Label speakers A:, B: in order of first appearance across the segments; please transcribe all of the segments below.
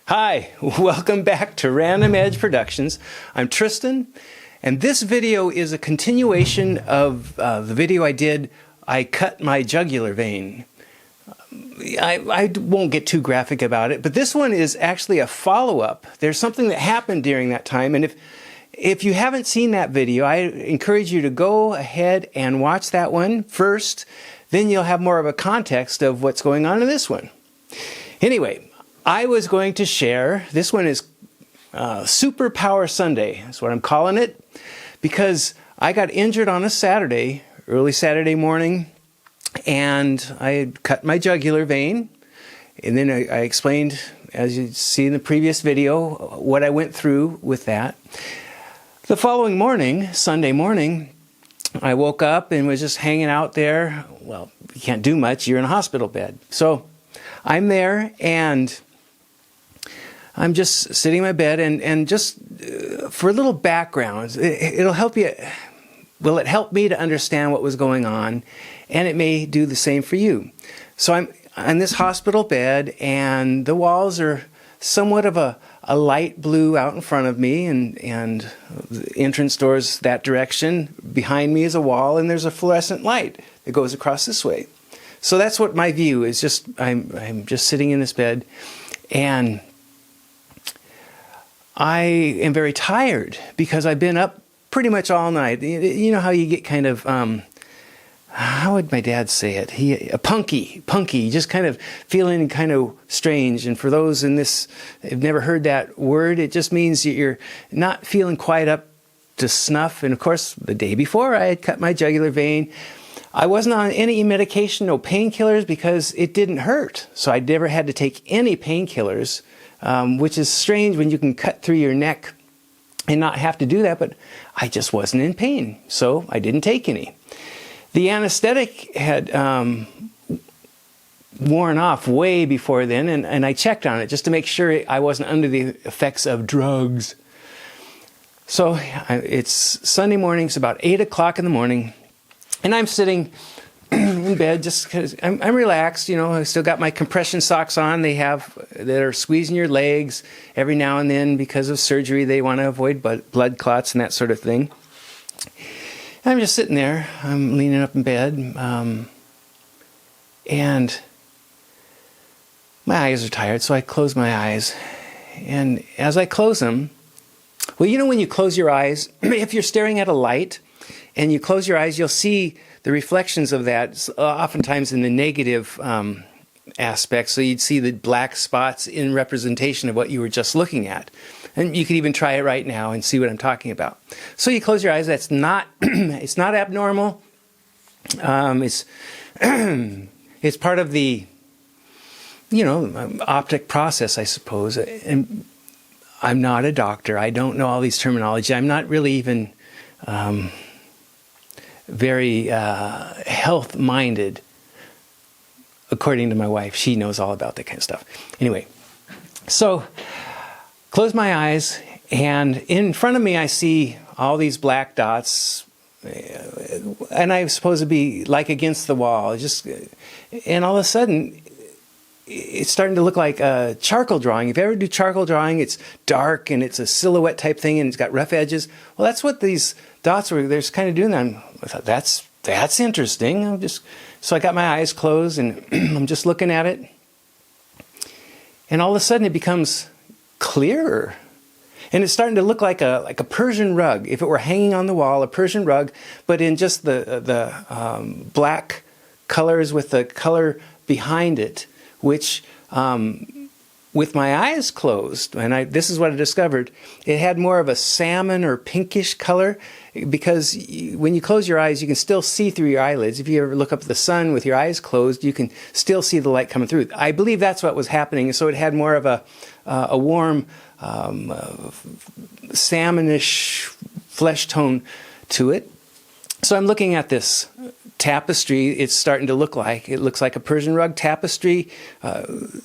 A: Hi, welcome back to Random Edge Productions. I'm Tristan, and this video is a continuation of the video I did, I cut my jugular vein. I won't get too graphic about it, but this one is actually a follow-up. There's something that happened during that time, and if you haven't seen that video, I encourage you to go ahead and watch that one first, then you'll have more of a context of what's going on in this one. Anyway, I was going to share, this one is Superpower Sunday, that's what I'm calling it, because I got injured on a Saturday, early Saturday morning, and I had cut my jugular vein, and then I explained, as you see in the previous video, what I went through with that. The following morning, Sunday morning, I woke up and was just hanging out there. Well, you can't do much, you're in a hospital bed. So I'm there, and I'm just sitting in my bed, and just for a little background, it'll help you, well, it helped me to understand what was going on, and it may do the same for you. So I'm on this hospital bed, and the walls are somewhat of a light blue out in front of me, and the entrance door's that direction. Behind me is a wall, and there's a fluorescent light that goes across this way. So that's what my view is. Just I'm just sitting in this bed, and I am very tired because I've been up pretty much all night. You know how you get kind of, how would my dad say it? Punky, just kind of feeling kind of strange. And for those in this, have never heard that word, it just means you're not feeling quite up to snuff. And of course, the day before I had cut my jugular vein, I wasn't on any medication, no painkillers, because it didn't hurt. So I never had to take any painkillers. Which is strange when you can cut through your neck and not have to do that, but I just wasn't in pain, so I didn't take any. The anesthetic had worn off way before then, and I checked on it just to make sure I wasn't under the effects of drugs. So it's Sunday morning, it's about 8 o'clock in the morning, and I'm sitting in bed just because I'm relaxed. You know, I still got my compression socks on. That are squeezing your legs every now and then because of surgery. They want to avoid blood clots and that sort of thing. And I'm just sitting there. I'm leaning up in bed, and my eyes are tired, so I close my eyes. And as I close them, well, you know when you close your eyes, if you're staring at a light and you close your eyes, you'll see the reflections of that, oftentimes in the negative aspect. So you'd see the black spots in representation of what you were just looking at. And you could even try it right now and see what I'm talking about. So you close your eyes. That's not, it's not abnormal. It's part of the, optic process, I suppose. And I'm not a doctor. I don't know all these terminology. I'm not really even very health-minded, according to my wife. She knows all about that kind of stuff. Anyway, so close my eyes, and in front of me I see all these black dots, and I'm supposed to be like against the wall. And all of a sudden, it's starting to look like a charcoal drawing. If you ever do charcoal drawing, it's dark and it's a silhouette type thing and it's got rough edges. Well, that's what these dots were. They're kind of doing that. I thought, that's interesting. So I got my eyes closed, and I'm just looking at it. And all of a sudden it becomes clearer. And it's starting to look like a Persian rug. If it were hanging on the wall, a Persian rug, but in just the black colors with the color behind it, which with my eyes closed, and this is what I discovered, it had more of a salmon or pinkish color, because when you close your eyes, you can still see through your eyelids. If you ever look up at the sun with your eyes closed, you can still see the light coming through. I believe that's what was happening. So it had more of a warm, salmonish flesh tone to it. So I'm looking at this tapestry. It's starting to look like, it looks like a Persian rug tapestry,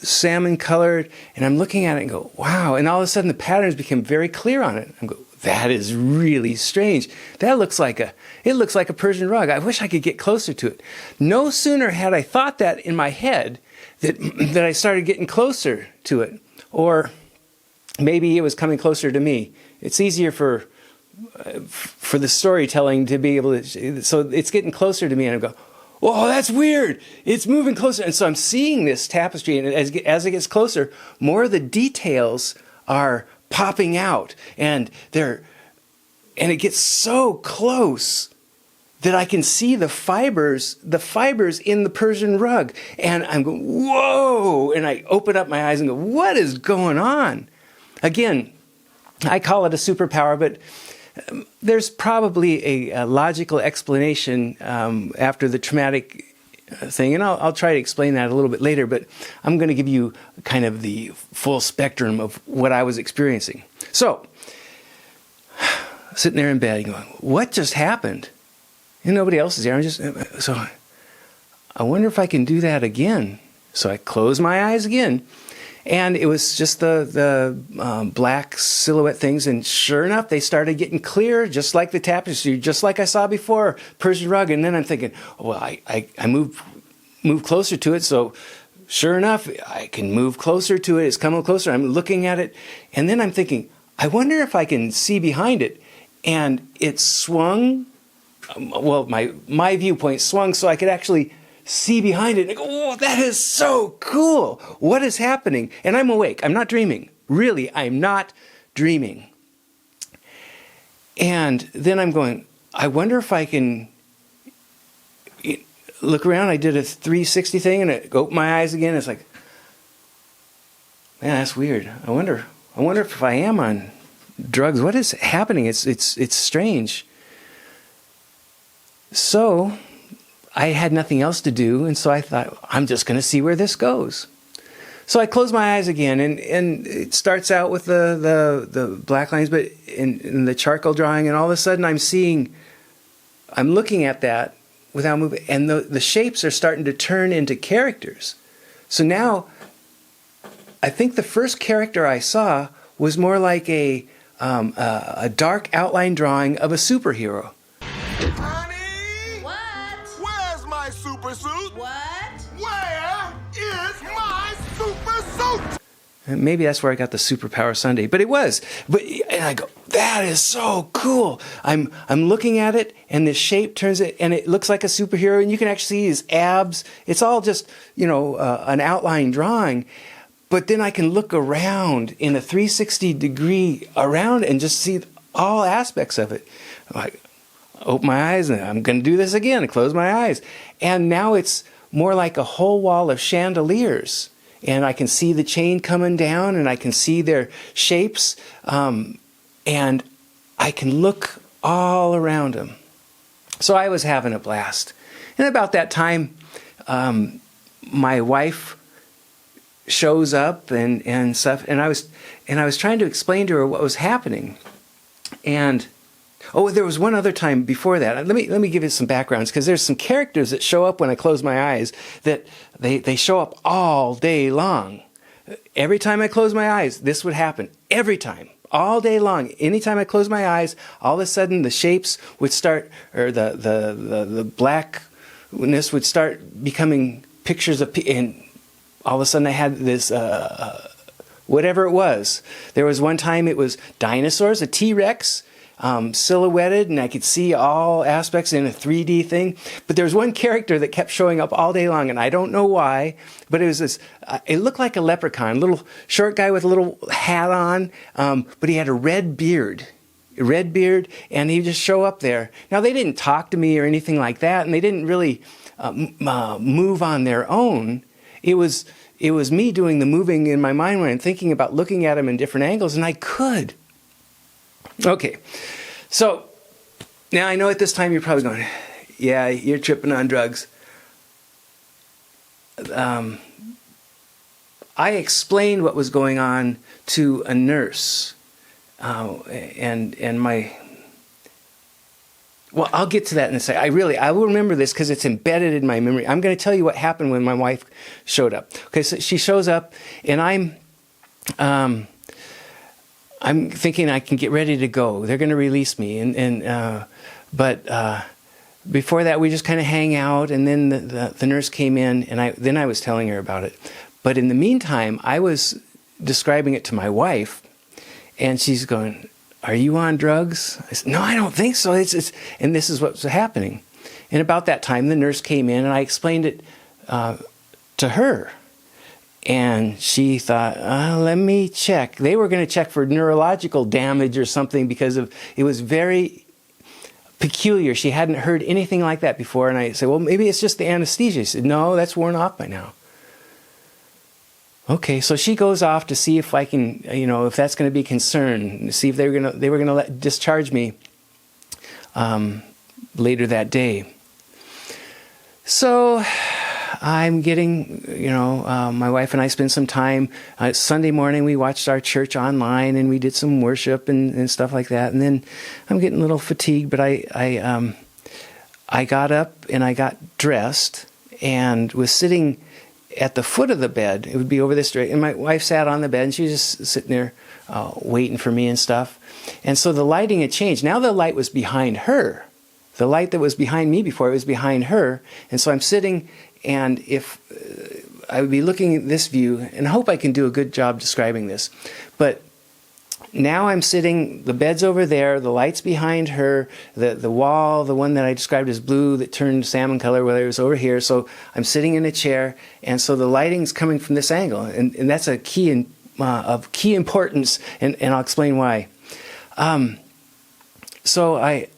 A: salmon colored, and I'm looking at it and go, wow. And all of a sudden the patterns became very clear on it. I'm going, that is really strange. That looks like it looks like a Persian rug. I wish I could get closer to it. No sooner had I thought that in my head that I started getting closer to it, or maybe it was coming closer to me. It's easier for the storytelling to be able to, so it's getting closer to me, and I go, whoa, that's weird. It's moving closer. And so I'm seeing this tapestry, and as it gets closer, more of the details are popping out, and it gets so close that I can see the fibers in the Persian rug. And I'm going, whoa! And I open up my eyes and go, what is going on? Again, I call it a superpower, but there's probably a logical explanation after the traumatic thing, and I'll try to explain that a little bit later, but I'm going to give you kind of the full spectrum of what I was experiencing. So, sitting there in bed going, what just happened? And nobody else is there. So I wonder if I can do that again. So I close my eyes again, and it was just the black silhouette things, and sure enough, they started getting clear, just like the tapestry, just like I saw before, Persian rug. And then I'm thinking, well, I move closer to it, so sure enough, I can move closer to it. It's coming closer. I'm looking at it, and then I'm thinking, I wonder if I can see behind it. And it swung. Well, my viewpoint swung so I could actually see behind it. And I go, oh, that is so cool. What is happening? And I'm awake. I'm not dreaming. Really, I'm not dreaming. And then I'm going, I wonder if I can look around. I did a 360 thing, and I opened my eyes again. It's like, man, that's weird. I wonder if I am on drugs. What is happening? It's strange. So I had nothing else to do, and so I thought, I'm just going to see where this goes. So I closed my eyes again, and it starts out with the black lines, but in the charcoal drawing, and all of a sudden I'm looking at that without moving, and the shapes are starting to turn into characters. So now, I think the first character I saw was more like a dark outline drawing of a superhero.
B: Honey! What? Where's my super suit? What? Where is my super suit?
A: And maybe that's where I got the Superpower Sunday, but it was. And I go, that is so cool. I'm looking at it, and the shape turns it, and it looks like a superhero, and you can actually see his abs. It's all just, an outline drawing. But then I can look around in a 360 degree around and just see all aspects of it. I open my eyes, and I'm going to do this again. I close my eyes. And now it's more like a whole wall of chandeliers. And I can see the chain coming down, and I can see their shapes. And I can look all around them. So I was having a blast. And about that time, my wife shows up and stuff, and I was trying to explain to her what was happening. And there was one other time before that. Let me give you some backgrounds, because there's some characters that show up when I close my eyes that they show up all day long. Every time I close my eyes, this would happen. Every time, all day long. Anytime I close my eyes, all of a sudden the shapes would start, or the blackness would start becoming pictures of, and all of a sudden I had this, whatever it was. There was one time it was dinosaurs, a T-Rex, silhouetted, and I could see all aspects in a 3D thing. But there was one character that kept showing up all day long, and I don't know why, but it was this, it looked like a leprechaun, a little short guy with a little hat on, but he had a red beard, and he'd just show up there. Now, they didn't talk to me or anything like that, and they didn't really move on their own. It was me doing the moving in my mind when I'm thinking about looking at them in different angles, and I could. Okay, so now I know at this time you're probably going, yeah, you're tripping on drugs. I explained what was going on to a nurse, and my... Well, I'll get to that in a second. I will remember this because it's embedded in my memory. I'm going to tell you what happened when my wife showed up. Okay, so she shows up, and I'm thinking I can get ready to go. They're going to release me, but before that, we just kind of hang out, and then the nurse came in, and I was telling her about it. But in the meantime, I was describing it to my wife, And she's going, "Are you on drugs?" I said, "No, I don't think so." And this is what's happening. And about that time, the nurse came in, and I explained it to her. And she thought, let me check. They were going to check for neurological damage or something because it was very peculiar. She hadn't heard anything like that before. And I said, well, maybe it's just the anesthesia. She said, no, that's worn off by now. Okay, so she goes off to see if I can, if that's going to be a concern, see if they were going to discharge me later that day. So I'm getting, my wife and I spent some time. Sunday morning we watched our church online and we did some worship and stuff like that. And then I'm getting a little fatigued, but I got up and I got dressed and was sitting at the foot of the bed. It would be over this direction. And my wife sat on the bed and she was just sitting there waiting for me and stuff. And so the lighting had changed. Now the light was behind her. The light that was behind me before, it was behind her. And so I'm sitting, and if I would be looking at this view, and I hope I can do a good job describing this. But now I'm sitting, the bed's over there, the light's behind her, the wall, the one that I described as blue that turned salmon color, whether it was over here. So I'm sitting in a chair, and so the lighting's coming from this angle. And that's a key of key importance, and I'll explain why. So I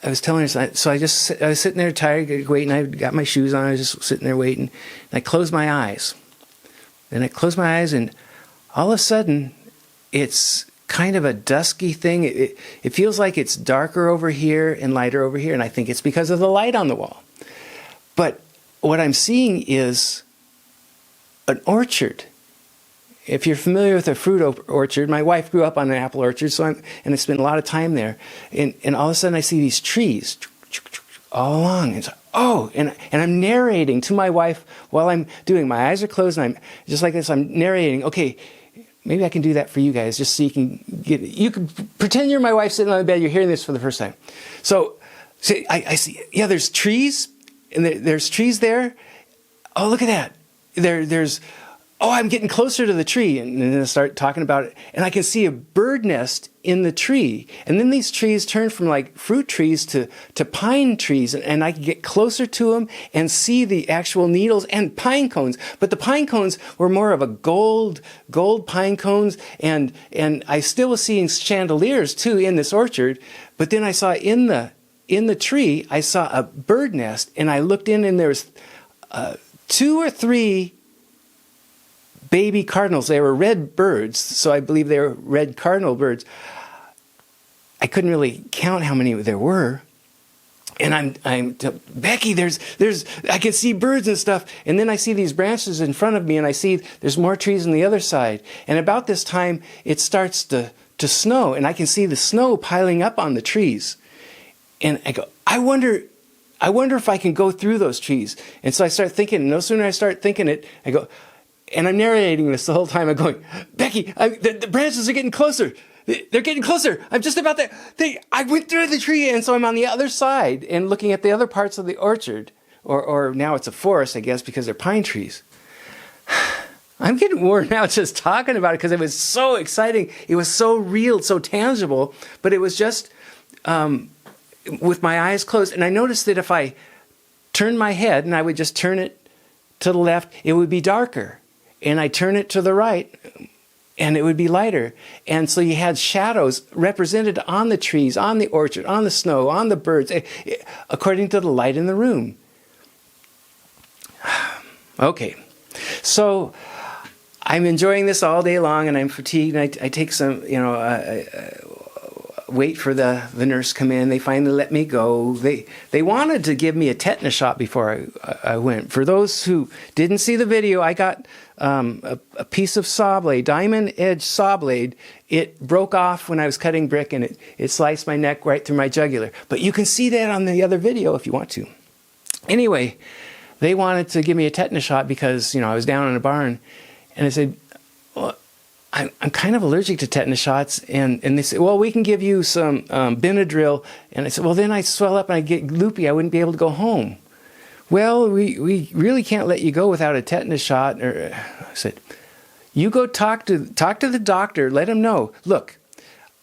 A: was telling her, so I was sitting there tired, waiting. I got my shoes on. I was just sitting there waiting. And I closed my eyes. Then I closed my eyes, and all of a sudden, it's kind of a dusky thing. It feels like it's darker over here and lighter over here, and I think it's because of the light on the wall. But what I'm seeing is an orchard. If you're familiar with a fruit orchard, my wife grew up on an apple orchard, and I spent a lot of time there. And all of a sudden I see these trees all along. And so, and I'm narrating to my wife while I'm doing. My eyes are closed, and I'm just like this. I'm narrating. Okay, maybe I can do that for you guys, just so you can get. You can pretend you're my wife sitting on the bed. You're hearing this for the first time. So I see. Yeah, there's trees, and there's trees there. Oh, look at that. There's. Oh, I'm getting closer to the tree, and then I start talking about it, and I can see a bird nest in the tree, and then these trees turn from like fruit trees to pine trees, and I can get closer to them and see the actual needles and pine cones, but the pine cones were more of a gold pine cones, and I still was seeing chandeliers too in this orchard, but then I saw in the tree, I saw a bird nest, and I looked in, and there was 2 or 3 baby cardinals. They were red birds, so I believe they were red cardinal birds. I couldn't really count how many there were. And I'm Becky, there's I can see birds and stuff. And then I see these branches in front of me, and I see there's more trees on the other side. And about this time, it starts to snow, and I can see the snow piling up on the trees. And I go, I wonder if I can go through those trees. And so I start thinking, and no sooner I start thinking it, I go, and I'm narrating this the whole time. I'm going, Becky, the branches are getting closer. They're getting closer. I'm just about there. I went through the tree, and so I'm on the other side and looking at the other parts of the orchard. Or now it's a forest, I guess, because they're pine trees. I'm getting worn out just talking about it because it was so exciting. It was so real, so tangible. But it was just with my eyes closed. And I noticed that if I turned my head and I would just turn it to the left, it would be darker. And I turn it to the right, and it would be lighter. And so you had shadows represented on the trees, on the orchard, on the snow, on the birds, according to the light in the room. Okay, so I'm enjoying this all day long, and I'm fatigued, and I take some, wait for the nurse come in. They finally let me go. They wanted to give me a tetanus shot before I went. For those who didn't see the video, I got a piece of saw blade, diamond edge saw blade. It broke off when I was cutting brick, and it sliced my neck right through my jugular. But you can see that on the other video if you want to. Anyway, they wanted to give me a tetanus shot because I was down in a barn, and I said, well, I'm kind of allergic to tetanus shots, and they said, well, we can give you some Benadryl. And I said, well, then I swell up and I get loopy. I wouldn't be able to go home. Well, we really can't let you go without a tetanus shot. I said, you go talk to the doctor. Let him know. Look,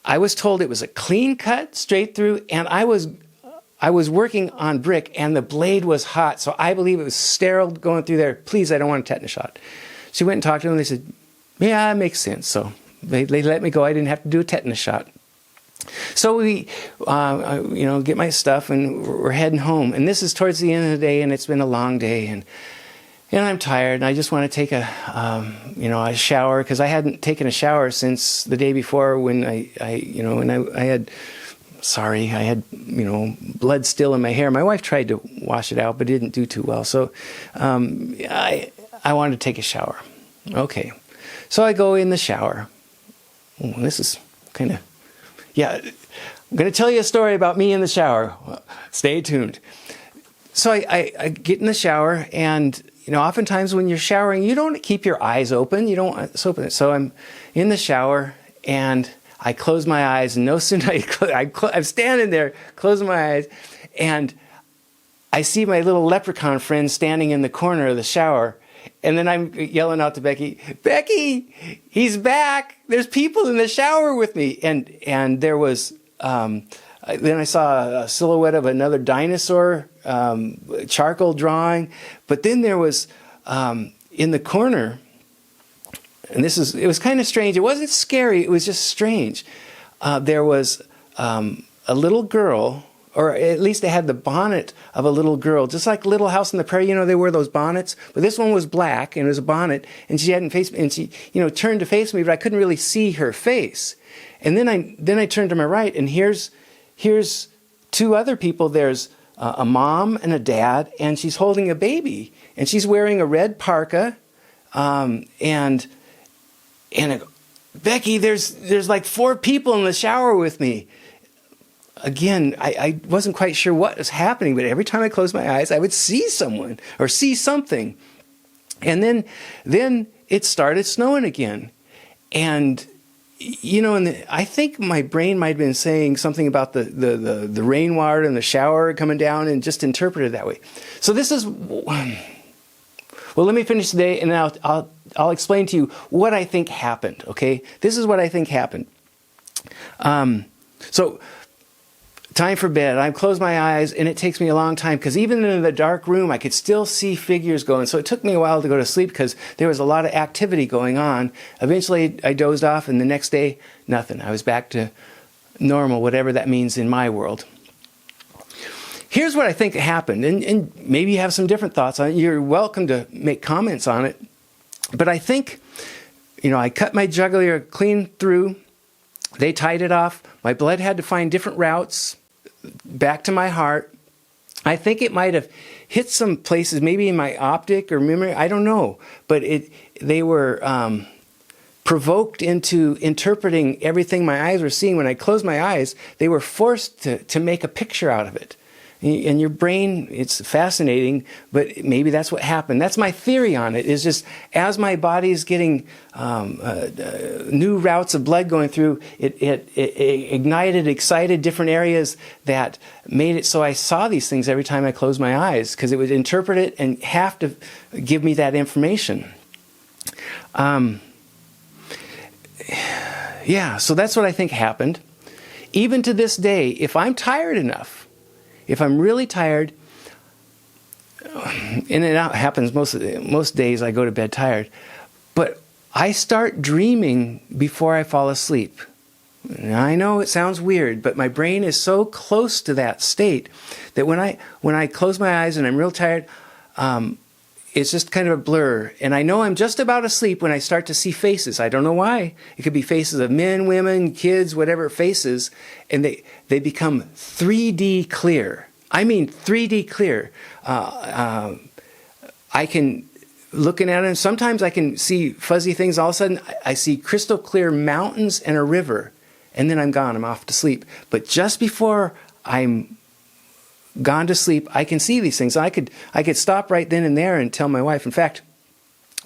A: I was told it was a clean cut straight through, and I was working on brick, and the blade was hot, so I believe it was sterile going through there. Please, I don't want a tetanus shot. She went and talked to them, and they said, yeah, it makes sense. So they let me go. I didn't have to do a tetanus shot. So we, get my stuff, and we're heading home. And this is towards the end of the day, and it's been a long day, and I'm tired, and I just want to take a shower, because I hadn't taken a shower since the day before when I had blood still in my hair. My wife tried to wash it out, but didn't do too well. So I wanted to take a shower. Okay. So I go in the shower. Oh, this is kind of, I'm going to tell you a story about me in the shower. Stay tuned. So I get in the shower, and oftentimes when you're showering, you don't keep your eyes open. You don't open it. So I'm in the shower, and I close my eyes, and no sooner I'm standing there, closing my eyes, and I see my little leprechaun friend standing in the corner of the shower, and then I'm yelling out to Becky, "Becky, he's back! There's people in the shower with me!" And there was, then I saw a silhouette of another dinosaur, charcoal drawing, but then there was, in the corner, and it was kind of strange. It wasn't scary. It was just strange. There was a little girl, or at least they had the bonnet of a little girl, just like Little House on the Prairie. They wear those bonnets, but this one was black, and it was a bonnet, and she hadn't faced me, and she, turned to face me, but I couldn't really see her face. And then I turned to my right, and here's two other people. There's a mom and a dad, and she's holding a baby, and she's wearing a red parka, and I go, "Becky, there's like 4 people in the shower with me." Again, I wasn't quite sure what was happening, but every time I closed my eyes, I would see someone or see something. And then it started snowing again. And, I think my brain might have been saying something about the rainwater in the shower coming down, and just interpreted it that way. So this is, well, let me finish today, and then I'll explain to you what I think happened, okay? This is what I think happened. So time for bed. I close my eyes, and it takes me a long time, because even in the dark room, I could still see figures going. So it took me a while to go to sleep, because there was a lot of activity going on. Eventually, I dozed off, and the next day, nothing. I was back to normal, whatever that means in my world. Here's what I think happened, and maybe you have some different thoughts on it. You're welcome to make comments on it. But I think, I cut my jugular clean through. They tied it off. My blood had to find different routes back to my heart. I think it might have hit some places, maybe in my optic or memory. I don't know. But they were provoked into interpreting everything my eyes were seeing. When I closed my eyes, they were forced to make a picture out of it. And your brain, it's fascinating, but maybe that's what happened. That's my theory on it, is just as my body is getting new routes of blood going through, it ignited, excited different areas that made it so I saw these things every time I closed my eyes, because it would interpret it and have to give me that information. So that's what I think happened. Even to this day, if I'm tired enough, if I'm really tired, and it happens most days, I go to bed tired, but I start dreaming before I fall asleep. And I know it sounds weird, but my brain is so close to that state that when I close my eyes and I'm real tired, it's just kind of a blur. And I know I'm just about asleep when I start to see faces. I don't know why. It could be faces of men, women, kids, whatever faces. And they become 3D clear. I mean 3D clear. I can, looking at them, sometimes I can see fuzzy things. All of a sudden, I see crystal clear mountains and a river. And then I'm gone. I'm off to sleep. But just before I'm gone to sleep, I can see these things. I could stop right then and there and tell my wife. In fact,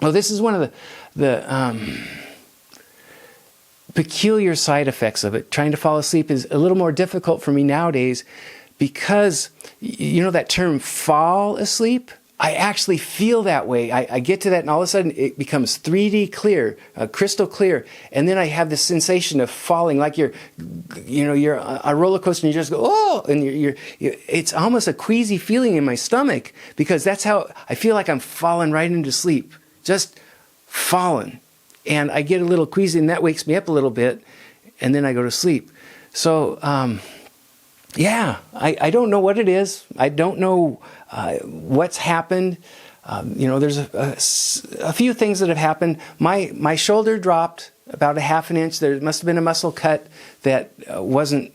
A: this is one of the peculiar side effects of it. Trying to fall asleep is a little more difficult for me nowadays, because that term fall asleep, I actually feel that way. I get to that, and all of a sudden it becomes 3D clear, crystal clear, and then I have this sensation of falling, like you're on a roller coaster, and you just go, oh, and it's almost a queasy feeling in my stomach, because that's how I feel, like I'm falling right into sleep, just falling, and I get a little queasy, and that wakes me up a little bit, and then I go to sleep. So yeah, I don't know what it is. I don't know what's happened. There's a few things that have happened. My shoulder dropped about a half an inch. There must have been a muscle cut that wasn't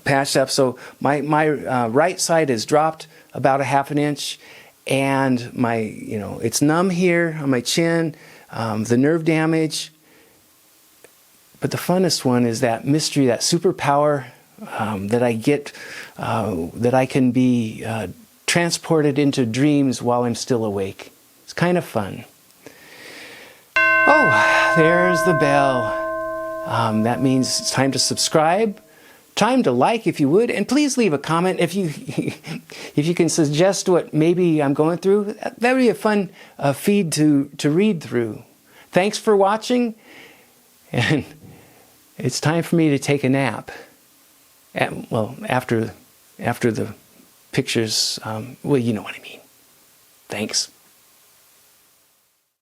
A: patched up. So my right side has dropped about a half an inch, and it's numb here on my chin. The nerve damage. But the funnest one is that mystery, that superpower that I get, that I can be transported into dreams while I'm still awake. It's kind of fun. Oh, there's the bell. That means it's time to subscribe, time to like if you would, and please leave a comment if you can suggest what maybe I'm going through. That would be a fun feed to read through. Thanks for watching, and it's time for me to take a nap. After the pictures, well, you know what I mean. Thanks.